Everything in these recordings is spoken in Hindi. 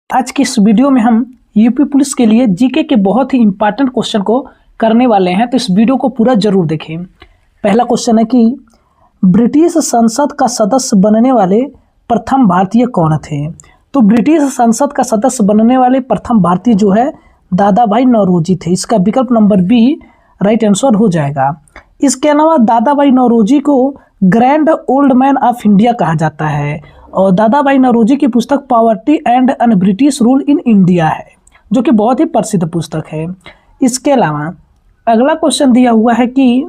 आज की इस वीडियो में हम यूपी पुलिस के लिए जीके के बहुत ही इंपॉर्टेंट क्वेश्चन को करने वाले हैं, तो इस वीडियो को पूरा जरूर देखें। पहला क्वेश्चन है कि ब्रिटिश संसद का सदस्य बनने वाले प्रथम भारतीय कौन थे? तो ब्रिटिश संसद का सदस्य बनने वाले प्रथम भारतीय जो है दादा भाई नौरोजी थे। इसका विकल्प नंबर बी राइट आंसर हो जाएगा। इसके अलावा दादा भाई नौरोजी को grand old man of India कहा जाता है और दादा भाई नौरोजी की पुस्तक poverty and un British rule in India है, जो कि बहुत ही प्रसिद्ध पुस्तक है। इसके अलावा अगला क्वेश्चन दिया हुआ है कि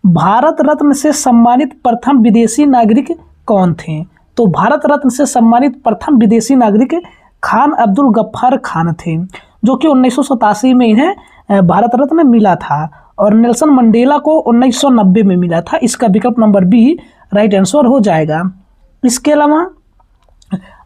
भारत रत्न से सम्मानित प्रथम विदेशी नागरिक कौन थे? तो भारत रत्न से सम्मानित प्रथम विदेशी नागरिक खान अब्दुल गफ्फार खान थे, जो कि 1987 में इन्हें भारत रत्न मिला था और नेल्सन मंडेला को 1990 में मिला था। इसका विकल्प नंबर बी राइट आंसर हो जाएगा। इसके अलावा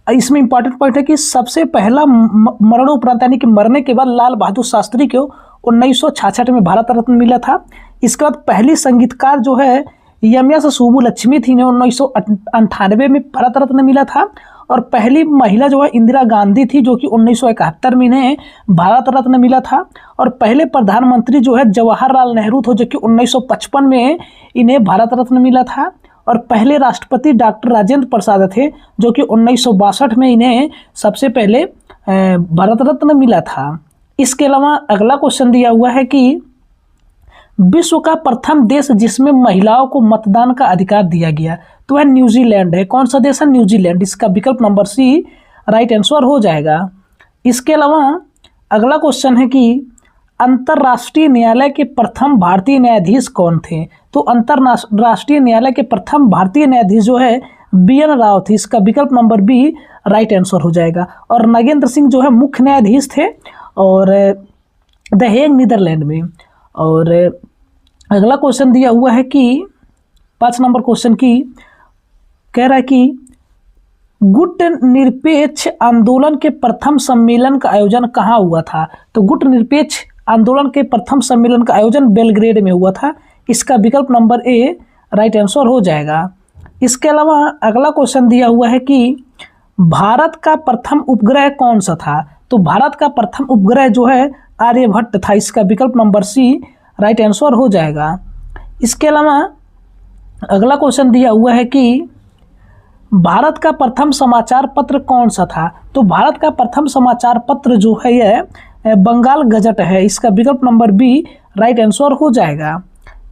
इसमें इंपॉर्टेंट पॉइंट है कि सबसे पहला मरणोपरांत यानी कि मरने के बाद लाल बहादुर शास्त्री को 1966 में भारत रत्न मिला था। इसके बाद पहली संगीतकार जो है एम.एस. सुब्बुलक्ष्मी थी, इन्हें 1998 में भारत रत्न मिला था और पहली महिला जो है इंदिरा गांधी थी, जो कि 1971 में इन्हें भारत रत्न मिला था और पहले प्रधानमंत्री जो है जवाहरलाल नेहरू थे, जो कि 1955 में इन्हें भारत रत्न मिला था और पहले राष्ट्रपति डॉक्टर राजेंद्र प्रसाद थे, जो कि 1962 में इन्हें सबसे पहले भारत रत्न मिला था। इसके अलावा अगला क्वेश्चन दिया हुआ है कि विश्व का प्रथम देश जिसमें महिलाओं को मतदान का अधिकार दिया गया, तो वह न्यूजीलैंड है। कौन सा देश है? न्यूजीलैंड। इसका विकल्प नंबर सी राइट आंसर हो जाएगा। इसके अलावा अगला क्वेश्चन है कि अंतर्राष्ट्रीय न्यायालय के प्रथम भारतीय न्यायाधीश कौन थे? तो अंतर्राष्ट्रीय न्यायालय के प्रथम भारतीय न्यायाधीश जो है बी.एन. राव थे। इसका विकल्प नंबर बी राइट आंसर हो जाएगा। और नगेंद्र सिंह जो है मुख्य न्यायाधीश थे और द हेग नीदरलैंड में। और अगला क्वेश्चन दिया हुआ है कि 5 नंबर क्वेश्चन की कह रहा है कि गुट निरपेक्ष आंदोलन के प्रथम सम्मेलन का आयोजन कहाँ हुआ था? तो गुट निरपेक्ष आंदोलन के प्रथम सम्मेलन का आयोजन बेलग्रेड में हुआ था। इसका विकल्प नंबर ए राइट आंसर हो जाएगा। इसके अलावा अगला क्वेश्चन दिया हुआ है कि भारत का प्रथम उपग्रह कौन सा था? तो भारत का प्रथम उपग्रह जो है आर्यभट्ट था। इसका विकल्प नंबर सी राइट आंसर हो जाएगा। इसके अलावा अगला क्वेश्चन दिया हुआ है कि भारत का प्रथम समाचार पत्र कौन सा था? तो भारत का प्रथम समाचार पत्र जो है यह बंगाल गजट है। इसका विकल्प नंबर बी राइट आंसर हो जाएगा।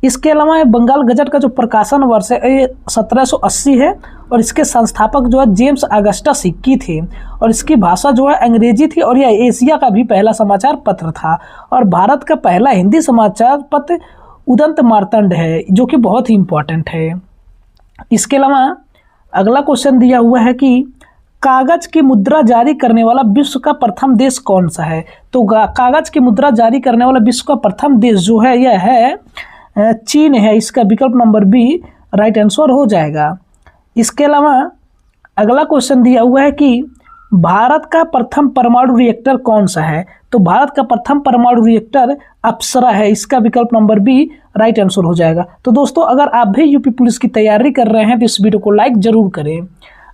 इसके अलावा बंगाल गजट का जो प्रकाशन वर्ष है ये 1780 है और इसके संस्थापक जो है जेम्स अगस्टस हिक्की थे और इसकी भाषा जो है अंग्रेजी थी और यह एशिया का भी पहला समाचार पत्र था और भारत का पहला हिंदी समाचार पत्र उदंत मार्तंड है, जो कि बहुत ही इम्पोर्टेंट है। इसके अलावा अगला क्वेश्चन दिया हुआ है कि कागज की मुद्रा जारी करने वाला विश्व का प्रथम देश कौन सा है? तो कागज की मुद्रा जारी करने वाला विश्व का प्रथम देश जो है यह है चीन है। इसका विकल्प नंबर बी राइट आंसर हो जाएगा। इसके अलावा अगला क्वेश्चन दिया हुआ है कि भारत का प्रथम परमाणु रिएक्टर कौन सा है? तो भारत का प्रथम परमाणु रिएक्टर अप्सरा है। इसका विकल्प नंबर बी राइट आंसर हो जाएगा। तो दोस्तों, अगर आप भी यूपी पुलिस की तैयारी कर रहे हैं तो इस वीडियो को लाइक जरूर करें।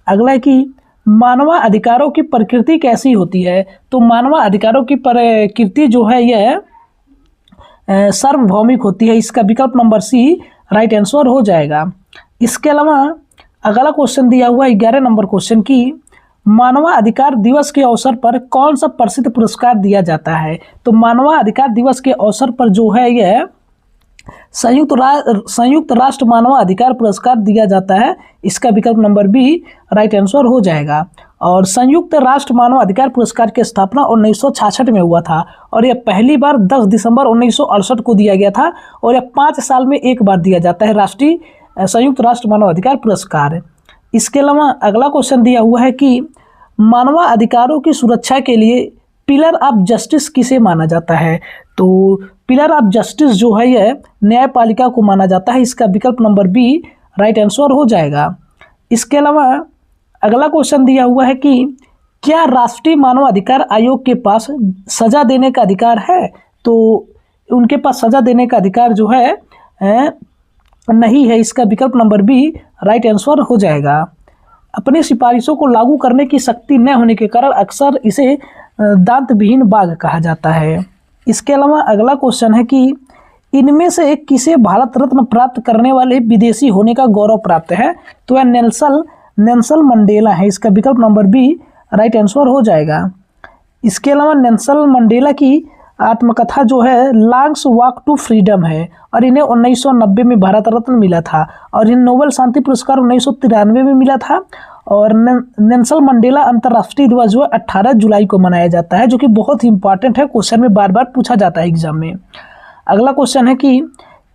अगला है कि मानवाधिकारों की प्रकृति कैसी होती है? तो मानवाधिकारों की प्रकृति जो है यह सार्वभौमिक होती है। इसका विकल्प नंबर सी राइट आंसर हो जाएगा। इसके अलावा अगला क्वेश्चन दिया हुआ 11 नंबर क्वेश्चन की मानवाधिकार दिवस के अवसर पर कौन सा प्रसिद्ध पुरस्कार दिया जाता है? तो मानवाधिकार दिवस के अवसर पर जो है यह संयुक्त राष्ट्र मानवाधिकार पुरस्कार दिया जाता है। इसका विकल्प नंबर बी राइट आंसर हो जाएगा। और संयुक्त राष्ट्र मानवाधिकार पुरस्कार की स्थापना 1966 में हुआ था और यह पहली बार 10 दिसंबर 1968 को दिया गया था और यह 5 साल में एक बार दिया जाता है राष्ट्रीय संयुक्त राष्ट्र मानवाधिकार पुरस्कार। इसके अलावा अगला क्वेश्चन दिया हुआ है कि मानवाधिकारों की सुरक्षा के लिए पिलर ऑफ जस्टिस किसे माना जाता है? तो पिलर ऑफ जस्टिस जो है यह न्यायपालिका को माना जाता है। इसका विकल्प नंबर बी राइट आंसर हो जाएगा। इसके अलावा अगला क्वेश्चन दिया हुआ है कि क्या राष्ट्रीय मानवाधिकार आयोग के पास सजा देने का अधिकार है? तो उनके पास सजा देने का अधिकार जो है नहीं है। इसका विकल्प नंबर बी राइट आंसर हो जाएगा। अपनी सिफारिशों को लागू करने की शक्ति न होने के कारण अक्सर इसे दांतविहीन बाघ कहा जाता है। इसके अलावा अगला क्वेश्चन है कि इनमें से किसे भारत रत्न प्राप्त करने वाले विदेशी होने का गौरव प्राप्त है? तो यह नेल्सन मंडेला है। इसका विकल्प नंबर बी राइट आंसर हो जाएगा। इसके अलावा नेल्सन मंडेला की आत्मकथा जो है लॉन्ग्स वॉक टू फ्रीडम है और इन्हें 1990 में भारत रत्न मिला था और इन्हें नोबेल शांति पुरस्कार 1993 में मिला था। और नेल्सन मंडेला अंतर्राष्ट्रीय दिवस जो है 18 जुलाई को मनाया जाता है, जो कि बहुत ही इंपॉर्टेंट है, क्वेश्चन में बार बार पूछा जाता है एग्जाम में। अगला क्वेश्चन है कि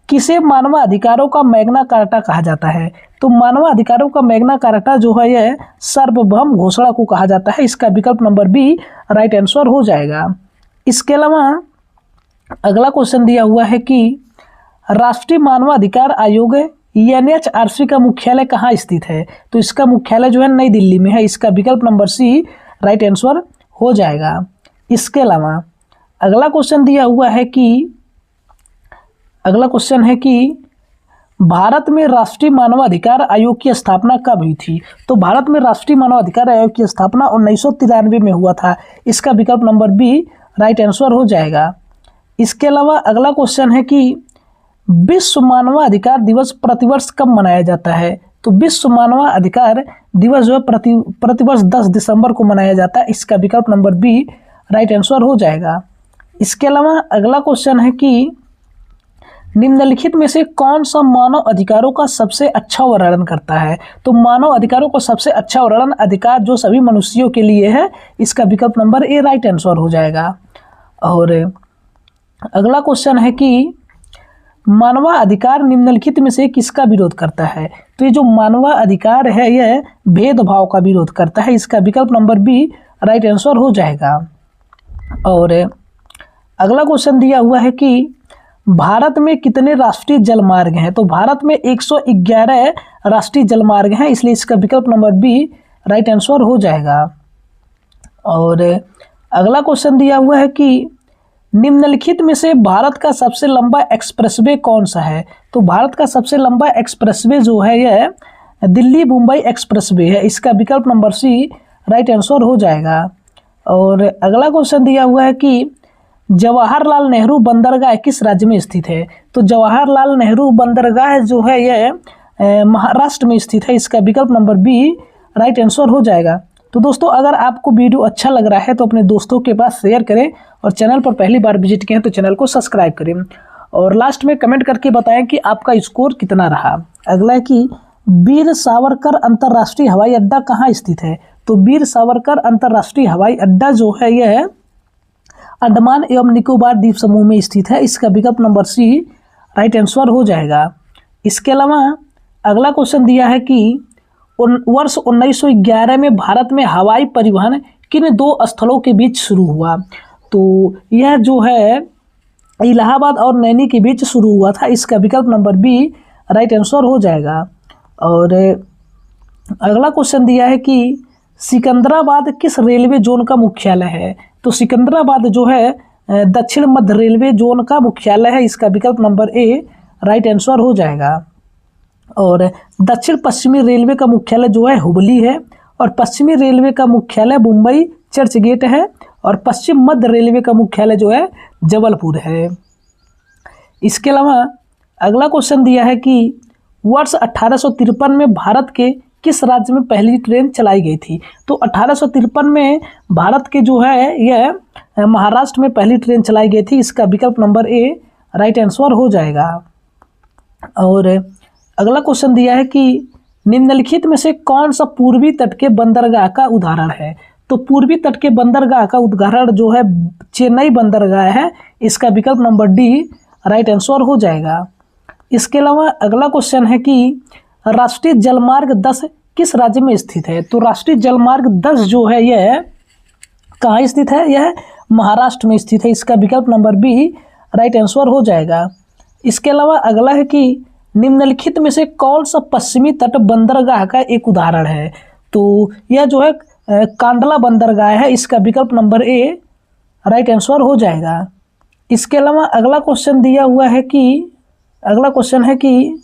किसे मानवाधिकारों का मैग्ना कार्टा कहा जाता है? तो मानवाधिकारों का मैग्ना कार्टा जो है यह सार्वभौम घोषणा को कहा जाता है। इसका विकल्प नंबर बी राइट आंसर हो जाएगा। इसके अलावा अगला क्वेश्चन दिया हुआ है कि राष्ट्रीय मानवाधिकार आयोग एनएचआरसी का मुख्यालय कहाँ स्थित है? तो इसका मुख्यालय जो है नई दिल्ली में है। इसका विकल्प नंबर सी राइट आंसर हो जाएगा। इसके अलावा अगला क्वेश्चन दिया हुआ है कि भारत में राष्ट्रीय मानवाधिकार आयोग की स्थापना कब हुई थी? तो भारत में राष्ट्रीय मानवाधिकार आयोग की स्थापना 1993 में हुआ था। इसका विकल्प नंबर बी राइट आंसर हो जाएगा। इसके अलावा अगला क्वेश्चन है कि विश्व मानवाधिकार दिवस प्रतिवर्ष कब मनाया जाता है? तो विश्व मानवाधिकार दिवस जो है प्रतिवर्ष 10 दिसंबर को मनाया जाता है। इसका विकल्प नंबर बी राइट आंसर हो जाएगा। इसके अलावा अगला क्वेश्चन है कि निम्नलिखित में से कौन सा मानव अधिकारों का सबसे अच्छा वर्णन करता है? तो मानव अधिकारों को सबसे अच्छा वर्णन अधिकार जो सभी मनुष्यों के लिए है। इसका विकल्प नंबर ए राइट आंसर हो जाएगा। और अगला क्वेश्चन है कि मानवाधिकार निम्नलिखित में से किसका विरोध करता है? तो ये जो मानवाधिकार है यह भेदभाव का विरोध करता है। इसका विकल्प नंबर बी राइट आंसर हो जाएगा। और अगला क्वेश्चन दिया हुआ है कि भारत में कितने राष्ट्रीय जलमार्ग हैं? तो भारत में 111 राष्ट्रीय जलमार्ग हैं, इसलिए इसका विकल्प नंबर बी राइट आंसर हो जाएगा। और अगला क्वेश्चन दिया हुआ है कि निम्नलिखित में से भारत का सबसे लंबा एक्सप्रेसवे कौन सा है? तो भारत का सबसे लंबा एक्सप्रेसवे जो है यह दिल्ली मुंबई एक्सप्रेसवे है। इसका विकल्प नंबर सी राइट आंसर हो जाएगा। और अगला क्वेश्चन दिया हुआ है कि जवाहरलाल नेहरू बंदरगाह किस राज्य में स्थित है? तो जवाहरलाल नेहरू बंदरगाह जो है यह महाराष्ट्र में स्थित है। इसका विकल्प नंबर बी राइट आंसर हो जाएगा। तो दोस्तों अगर आपको वीडियो अच्छा लग रहा है तो अपने दोस्तों के पास शेयर करें और चैनल पर पहली बार विजिट किए हैं तो चैनल को सब्सक्राइब करें और लास्ट में कमेंट करके बताएं कि आपका स्कोर कितना रहा। अगला है कि वीर सावरकर अंतर्राष्ट्रीय हवाई अड्डा कहाँ स्थित है? तो वीर सावरकर अंतर्राष्ट्रीय हवाई अड्डा जो है यह अंडमान एवं निकोबार द्वीप समूह में स्थित है। इसका विकल्प नंबर सी राइट आंसर हो जाएगा। इसके अलावा अगला क्वेश्चन दिया है कि वर्ष 1911 में भारत में हवाई परिवहन किन दो स्थलों के बीच शुरू हुआ? तो यह जो है इलाहाबाद और नैनी के बीच शुरू हुआ था। इसका विकल्प नंबर बी राइट आंसर हो जाएगा। और अगला क्वेश्चन दिया है कि सिकंदराबाद किस रेलवे जोन का मुख्यालय है? तो सिकंदराबाद जो है दक्षिण मध्य रेलवे जोन का मुख्यालय है। इसका विकल्प नंबर ए राइट आंसर हो जाएगा। और दक्षिण पश्चिमी रेलवे का मुख्यालय जो है हुबली है और पश्चिमी रेलवे का मुख्यालय मुंबई चर्च गेट है और पश्चिम मध्य रेलवे का मुख्यालय जो है जबलपुर है। इसके अलावा अगला क्वेश्चन दिया है कि वर्ष 1853 में भारत के किस राज्य में पहली ट्रेन चलाई गई थी? तो 1853 में भारत के जो है यह महाराष्ट्र में पहली ट्रेन चलाई गई थी। इसका विकल्प नंबर ए राइट आंसर हो जाएगा। और अगला क्वेश्चन दिया है कि निम्नलिखित में से कौन सा पूर्वी तट के बंदरगाह का उदाहरण है? तो पूर्वी तट के बंदरगाह का उदाहरण जो है चेन्नई बंदरगाह है। इसका विकल्प नंबर डी राइट आंसर हो जाएगा। इसके अलावा अगला क्वेश्चन है कि राष्ट्रीय जलमार्ग 10 किस राज्य में स्थित है? तो राष्ट्रीय जलमार्ग 10 जो है यह कहाँ स्थित है? यह महाराष्ट्र में स्थित है। इसका विकल्प नंबर बी राइट आंसर हो जाएगा। इसके अलावा अगला है कि निम्नलिखित में से कौन सा पश्चिमी तट बंदरगाह का एक उदाहरण है? तो यह जो है कांडला बंदरगाह है। इसका विकल्प नंबर ए राइट आंसर हो जाएगा। इसके अलावा अगला क्वेश्चन दिया हुआ है कि अगला क्वेश्चन है कि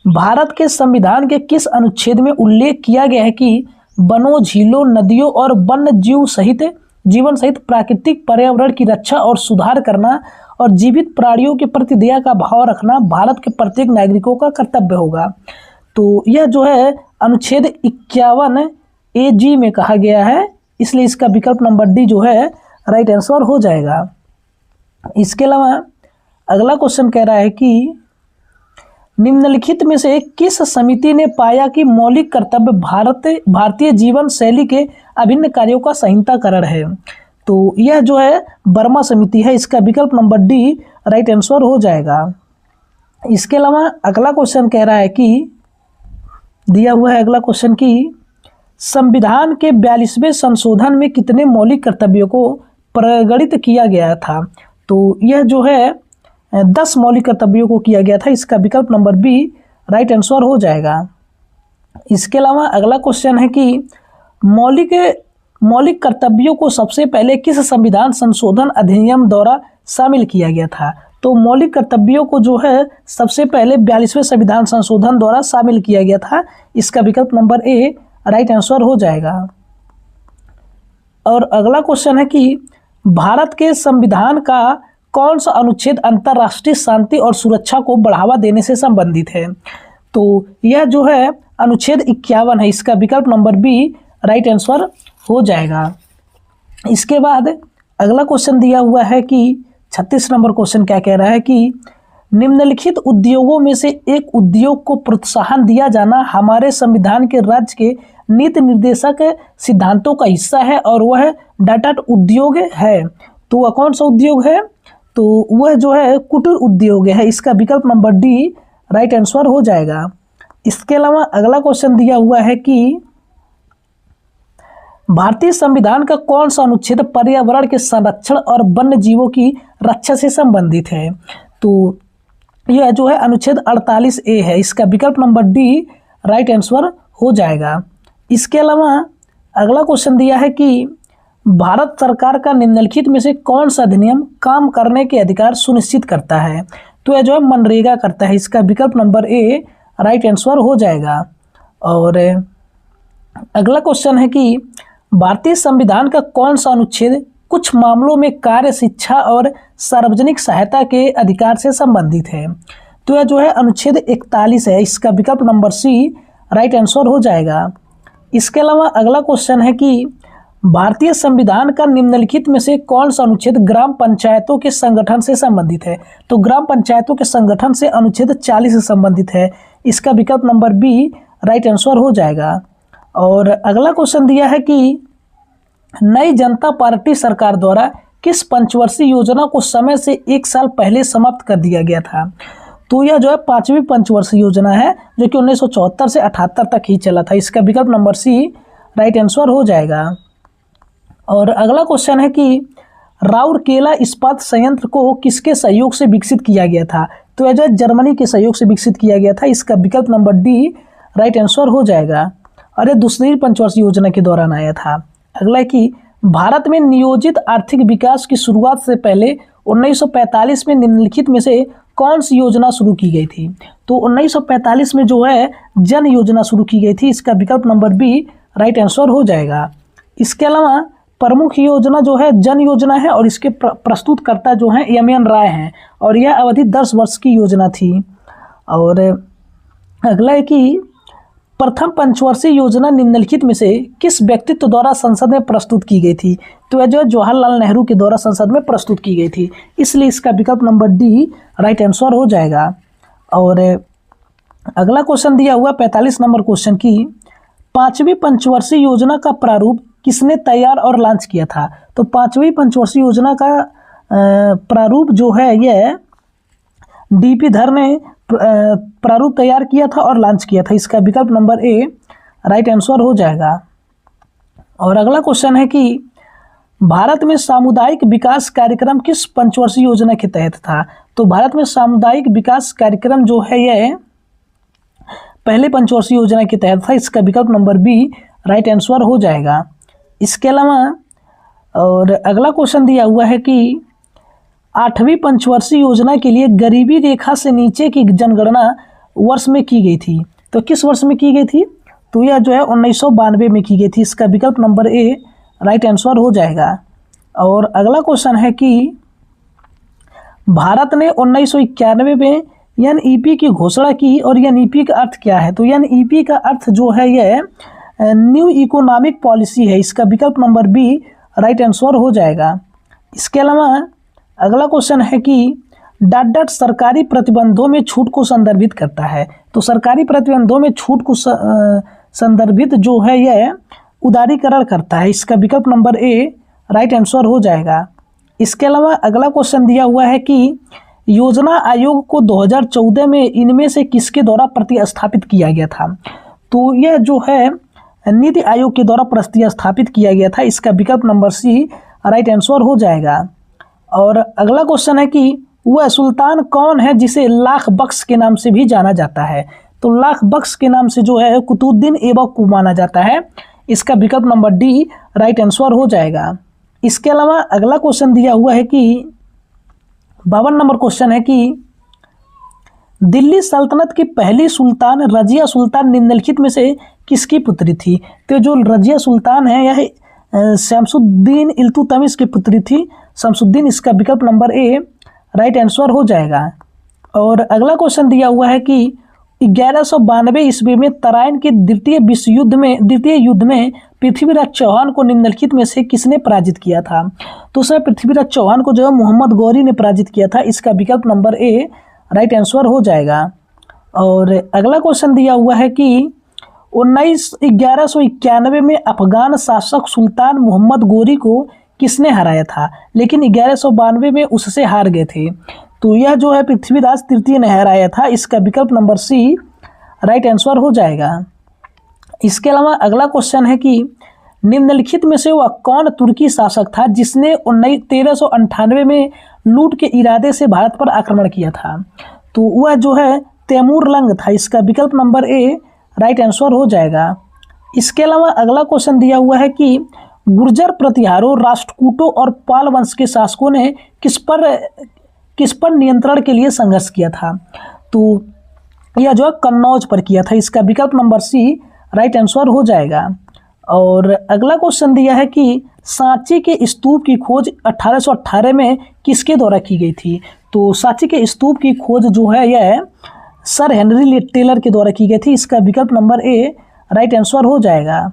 भारत के संविधान के किस अनुच्छेद में उल्लेख किया गया है कि वनों, झीलों, नदियों और वन्य जीव सहित जीवन सहित प्राकृतिक पर्यावरण की रक्षा और सुधार करना और जीवित प्राणियों के प्रति दया का भाव रखना भारत के प्रत्येक नागरिकों का कर्तव्य होगा। तो यह जो है अनुच्छेद 51A(g) में कहा गया है, इसलिए इसका विकल्प नंबर डी जो है राइट आंसर हो जाएगा। इसके अलावा अगला क्वेश्चन कह रहा है कि निम्नलिखित में से किस समिति ने पाया कि मौलिक कर्तव्य भारतीय जीवन शैली के अभिन्न कार्यों का संहिताकरण है। तो यह जो है वर्मा समिति है, इसका विकल्प नंबर डी राइट आंसर हो जाएगा। इसके अलावा अगला क्वेश्चन कह रहा है कि दिया हुआ है अगला क्वेश्चन कि संविधान के 42वें संशोधन में कितने मौलिक कर्तव्यों को प्रगणित किया गया था। तो यह जो है 10 मौलिक कर्तव्यों को किया गया था, इसका विकल्प नंबर बी राइट आंसर हो जाएगा। इसके अलावा अगला क्वेश्चन है कि मौलिक कर्तव्यों को सबसे पहले किस संविधान संशोधन अधिनियम द्वारा शामिल किया गया था। तो मौलिक कर्तव्यों को जो है सबसे पहले 42वें संविधान संशोधन द्वारा शामिल किया गया था, इसका विकल्प नंबर ए राइट आंसर हो जाएगा। और अगला क्वेश्चन है कि भारत के संविधान का कौन सा अनुच्छेद अंतर्राष्ट्रीय शांति और सुरक्षा को बढ़ावा देने से संबंधित है। तो यह जो है अनुच्छेद 51 है, इसका विकल्प नंबर बी राइट आंसर हो जाएगा। इसके बाद अगला क्वेश्चन दिया हुआ है कि 36 नंबर क्वेश्चन क्या कह रहा है कि निम्नलिखित उद्योगों में से एक उद्योग को प्रोत्साहन दिया जाना हमारे संविधान के राज्य के नीति निर्देशक सिद्धांतों का हिस्सा है और वह डाटा उद्योग है। तो वह कौन सा उद्योग है। तो वह जो है कुटीर उद्योग है, इसका विकल्प नंबर डी राइट आंसर हो जाएगा। इसके अलावा अगला क्वेश्चन दिया हुआ है कि भारतीय संविधान का कौन सा अनुच्छेद पर्यावरण के संरक्षण और वन्य जीवों की रक्षा से संबंधित है। तो यह जो है अनुच्छेद 48A है, इसका विकल्प नंबर डी राइट आंसर हो जाएगा। इसके अलावा अगला क्वेश्चन दिया है कि भारत सरकार का निम्नलिखित में से कौन सा अधिनियम काम करने के अधिकार सुनिश्चित करता है। तो यह जो है मनरेगा करता है, इसका विकल्प नंबर ए राइट आंसर हो जाएगा। और अगला क्वेश्चन है कि भारतीय संविधान का कौन सा अनुच्छेद कुछ मामलों में कार्य, शिक्षा और सार्वजनिक सहायता के अधिकार से संबंधित है। तो यह जो है अनुच्छेद 41 है, इसका विकल्प नंबर सी राइट आंसर हो जाएगा। इसके अलावा अगला क्वेश्चन है कि भारतीय संविधान का निम्नलिखित में से कौन सा अनुच्छेद ग्राम पंचायतों के संगठन से संबंधित है। तो ग्राम पंचायतों के संगठन से अनुच्छेद 40 से संबंधित है, इसका विकल्प नंबर बी राइट आंसर हो जाएगा। और अगला क्वेश्चन दिया है कि नई जनता पार्टी सरकार द्वारा किस पंचवर्षीय योजना को समय से 1 साल पहले समाप्त कर दिया गया था। तो यह जो है 5वीं पंचवर्षीय योजना है, जो कि 1974 से 78 तक ही चला था, इसका विकल्प नंबर सी राइट आंसर हो जाएगा। और अगला क्वेश्चन है कि राउरकेला इस्पात संयंत्र को किसके सहयोग से विकसित किया गया था। तो यह जो है जर्मनी के सहयोग से विकसित किया गया था, इसका विकल्प नंबर डी राइट आंसर हो जाएगा। और यह दूसरी पंचवर्षीय योजना के दौरान आया था। अगला है कि भारत में नियोजित आर्थिक विकास की शुरुआत से पहले 1945 में निम्नलिखित में से कौन सी योजना शुरू की गई थी। तो 1945 में जो है जन योजना शुरू की गई थी, इसका विकल्प नंबर बी राइट आंसर हो जाएगा। इसके अलावा प्रमुख योजना जो है जन योजना है और इसके प्रस्तुतकर्ता जो हैं एम.एन. राय हैं और यह अवधि 10 वर्ष की योजना थी। और अगला है कि प्रथम पंचवर्षीय योजना निम्नलिखित में से किस व्यक्तित्व द्वारा संसद में प्रस्तुत की गई थी। तो यह जो है जवाहरलाल नेहरू के द्वारा संसद में प्रस्तुत की गई थी, इसलिए इसका विकल्प नंबर डी राइट आंसर हो जाएगा। और अगला क्वेश्चन दिया हुआ 45 नंबर क्वेश्चन की 5वीं पंचवर्षीय योजना का प्रारूप किसने तैयार और लॉन्च किया था। तो 5वीं पंचवर्षीय योजना का प्रारूप जो है यह डीपी धर ने प्रारूप तैयार किया था और लॉन्च किया था, इसका विकल्प नंबर ए राइट आंसर हो जाएगा। और अगला क्वेश्चन है कि भारत में सामुदायिक विकास कार्यक्रम किस पंचवर्षीय योजना के तहत था। तो भारत में सामुदायिक विकास कार्यक्रम जो है यह पहले पंचवर्षीय योजना के तहत था, इसका विकल्प नंबर बी राइट आंसर हो जाएगा। इसके अलावा और अगला क्वेश्चन दिया हुआ है कि 8वीं पंचवर्षीय योजना के लिए गरीबी रेखा से नीचे की जनगणना वर्ष में की गई थी। तो किस वर्ष में की गई थी? तो यह जो है 1992 में की गई थी। इसका विकल्प नंबर ए राइट आंसर हो जाएगा। और अगला क्वेश्चन है कि भारत ने 1991 में एनईपी की घोषणा की और एनईपी का अर्थ क्या है? तो एनईपी का अर्थ जो है यह न्यू इकोनॉमिक पॉलिसी है। इसका विकल्प नंबर बी राइट आंसर हो जाएगा। इसके अलावा अगला क्वेश्चन है कि डॉट डॉट सरकारी प्रतिबंधों में छूट को संदर्भित करता है। तो सरकारी प्रतिबंधों में छूट को संदर्भित जो है यह उदारीकरण करता है। इसका विकल्प नंबर ए राइट आंसर हो जाएगा। इसके अलावा अगला क्वेश्चन दिया हुआ है कि योजना आयोग को 2014 में इनमें से किसके द्वारा प्रतिस्थापित किया गया था? तो यह जो है नीति आयोग के द्वारा प्रतिस्थापित किया गया था। इसका विकल्प नंबर सी राइट आंसर हो जाएगा। और अगला क्वेश्चन है कि वह सुल्तान कौन है जिसे लाख बख्श के नाम से भी जाना जाता है? तो लाख बख्श के नाम से जो है कुतुबुद्दीन ऐबक को माना जाता है। इसका विकल्प नंबर डी राइट आंसर हो जाएगा। इसके अलावा अगला क्वेश्चन दिया हुआ है कि 52 नंबर क्वेश्चन है कि दिल्ली सल्तनत की पहली सुल्तान रजिया सुल्तान निम्नलिखित में से किसकी पुत्री थी? तो जो रजिया सुल्तान है यह शमसुद्दीन इल्तुतमिश की पुत्री थी, शमसुद्दीन। इसका विकल्प नंबर ए राइट आंसर हो जाएगा। और अगला क्वेश्चन दिया हुआ है कि 1192 ईस्वी में तराइन के द्वितीय युद्ध में पृथ्वीराज चौहान को निम्नलिखित में से किसने पराजित किया था? तो सर पृथ्वीराज चौहान को जो है मोहम्मद गौरी ने पराजित किया था। इसका विकल्प नंबर ए राइट आंसर हो जाएगा। और अगला क्वेश्चन दिया हुआ है कि 1191 में अफगान शासक सुल्तान मोहम्मद गौरी को किसने हराया था? लेकिन 1192 में उससे हार गए थे। तो यह जो है पृथ्वीराज तृतीय ने हराया था। इसका विकल्प नंबर सी राइट आंसर हो जाएगा। इसके अलावा अगला क्वेश्चन है कि निम्नलिखित में से वह कौन तुर्की शासक था जिसने 1398 में लूट के इरादे से भारत पर आक्रमण किया था? तो वह जो है तैमूर लंग था। इसका विकल्प नंबर ए राइट आंसर हो जाएगा। इसके अलावा अगला क्वेश्चन दिया हुआ है कि गुर्जर प्रतिहारों, राष्ट्रकूटों और पाल वंश के शासकों ने किस पर नियंत्रण के लिए संघर्ष किया था? तो यह जो है कन्नौज पर किया था। इसका विकल्प नंबर सी राइट आंसर हो जाएगा। और अगला क्वेश्चन दिया है कि सांची के स्तूप की खोज 1818 में किसके द्वारा की गई थी? तो सांची के स्तूप की खोज जो है यह सर हेनरी टेलर के द्वारा की गई थी। इसका विकल्प नंबर ए राइट आंसर हो जाएगा।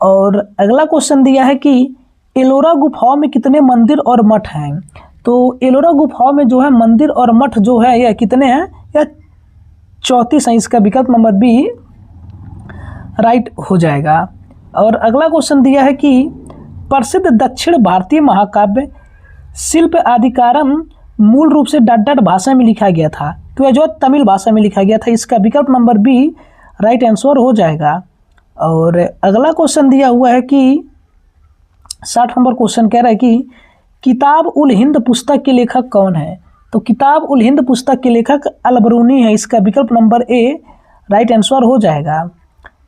और अगला क्वेश्चन दिया है कि एलोरा गुफाओं में कितने मंदिर और मठ हैं? तो एलोरा गुफाओं में जो है मंदिर और मठ जो है यह कितने हैं? यह 34 हैं। इसका विकल्प नंबर बी राइट हो जाएगा। और अगला क्वेश्चन दिया है कि प्रसिद्ध दक्षिण भारतीय महाकाव्य शिल्प आदिकारम मूल रूप से डॉट डॉट भाषा में लिखा गया था। तो यह जो तमिल भाषा में लिखा गया था। इसका विकल्प नंबर बी राइट आंसर हो जाएगा। और अगला क्वेश्चन दिया हुआ है कि 60 नंबर क्वेश्चन कह रहा है कि किताब उल हिंद पुस्तक के लेखक कौन है? तो किताब उल हिंद पुस्तक के लेखक अल-बरूनी है। इसका विकल्प नंबर ए राइट आंसर हो जाएगा।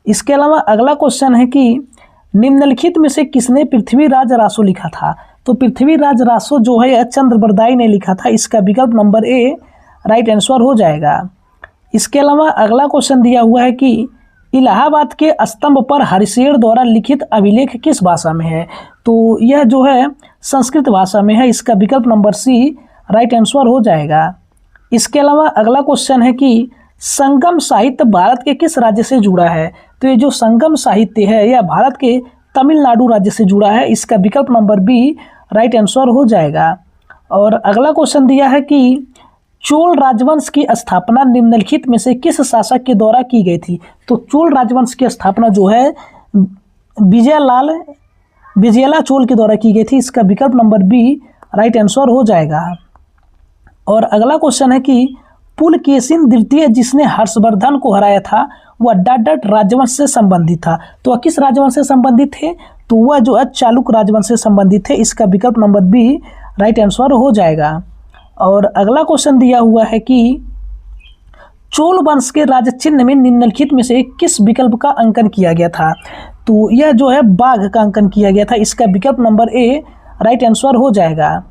इसके अलावा अगला क्वेश्चन है कि निम्नलिखित में से किसने पृथ्वीराज रासो लिखा था? तो पृथ्वीराज रासो जो है चंद्रबरदाई ने लिखा था। इसका विकल्प नंबर ए राइट आंसर हो जाएगा। इसके अलावा अगला क्वेश्चन दिया हुआ है कि इलाहाबाद के स्तंभ पर हरिशेर द्वारा लिखित अभिलेख किस भाषा में है? तो यह जो है संस्कृत भाषा में है। इसका विकल्प नंबर सी राइट आंसर हो जाएगा। इसके अलावा अगला क्वेश्चन है कि संगम साहित्य भारत के किस राज्य से जुड़ा है? तो ये जो संगम साहित्य है यह भारत के तमिलनाडु राज्य से जुड़ा है। इसका विकल्प नंबर बी राइट आंसर हो जाएगा। और अगला क्वेश्चन दिया है कि चोल राजवंश की स्थापना निम्नलिखित में से किस शासक के द्वारा की गई थी? तो चोल राजवंश की स्थापना जो है विजयला चोल के द्वारा की गई थी। इसका विकल्प नंबर बी राइट आंसर हो जाएगा। और अगला क्वेश्चन है कि पुलकेशिन द्वितीय जिसने हर्षवर्धन को हराया था वह डॉट डॉट राजवंश से संबंधित था। तो वह किस राजवंश से संबंधित थे? तो वह जो है चालुक्य राजवंश से संबंधित थे। इसका विकल्प नंबर बी राइट आंसर हो जाएगा। और अगला क्वेश्चन दिया हुआ है कि चोल वंश के राज चिन्ह में निम्नलिखित में से किस विकल्प का अंकन किया गया था? तो यह जो है बाघ का अंकन किया गया था। इसका विकल्प नंबर ए राइट आंसर हो जाएगा।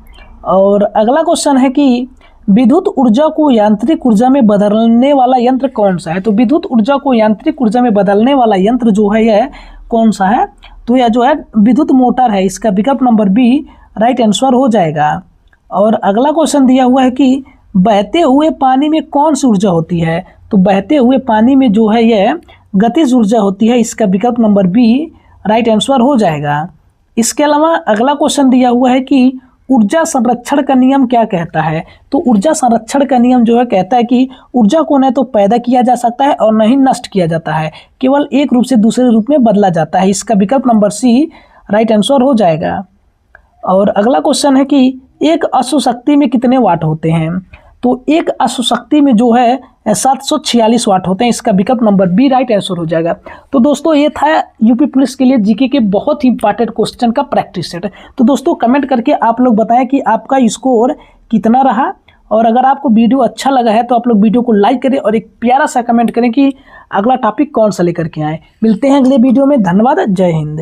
और अगला क्वेश्चन है कि विद्युत ऊर्जा को यांत्रिक ऊर्जा में बदलने वाला यंत्र कौन सा है? तो विद्युत ऊर्जा को यांत्रिक ऊर्जा में बदलने वाला यंत्र जो है यह कौन सा है? तो यह जो है विद्युत मोटर है। इसका विकल्प नंबर बी राइट आंसर हो जाएगा। और अगला क्वेश्चन दिया हुआ है कि बहते हुए पानी में कौन सी ऊर्जा होती है? तो बहते हुए पानी में जो है यह गतिज ऊर्जा होती है। इसका विकल्प नंबर बी राइट आंसर हो जाएगा। इसके अलावा अगला क्वेश्चन दिया हुआ है कि ऊर्जा संरक्षण का नियम क्या कहता है? तो ऊर्जा संरक्षण का नियम जो है कहता है कि ऊर्जा को न तो पैदा किया जा सकता है और न ही नष्ट किया जाता है, केवल एक रूप से दूसरे रूप में बदला जाता है। इसका विकल्प नंबर सी राइट आंसर हो जाएगा। और अगला क्वेश्चन है कि एक अश्वशक्ति में कितने वाट होते हैं? तो एक अश्वशक्ति में जो है 746 वाट होते हैं। इसका विकल्प नंबर बी राइट आंसर हो जाएगा। तो दोस्तों ये था यूपी पुलिस के लिए जीके के बहुत ही इंपॉर्टेंट क्वेश्चन का प्रैक्टिस सेट। तो दोस्तों कमेंट करके आप लोग बताएं कि आपका स्कोर कितना रहा, और अगर आपको वीडियो अच्छा लगा है तो आप लोग वीडियो को लाइक करें और एक प्यारा सा कमेंट करें कि अगला टॉपिक कौन सा लेकर के आए। मिलते हैं अगले वीडियो में। धन्यवाद। जय हिंद।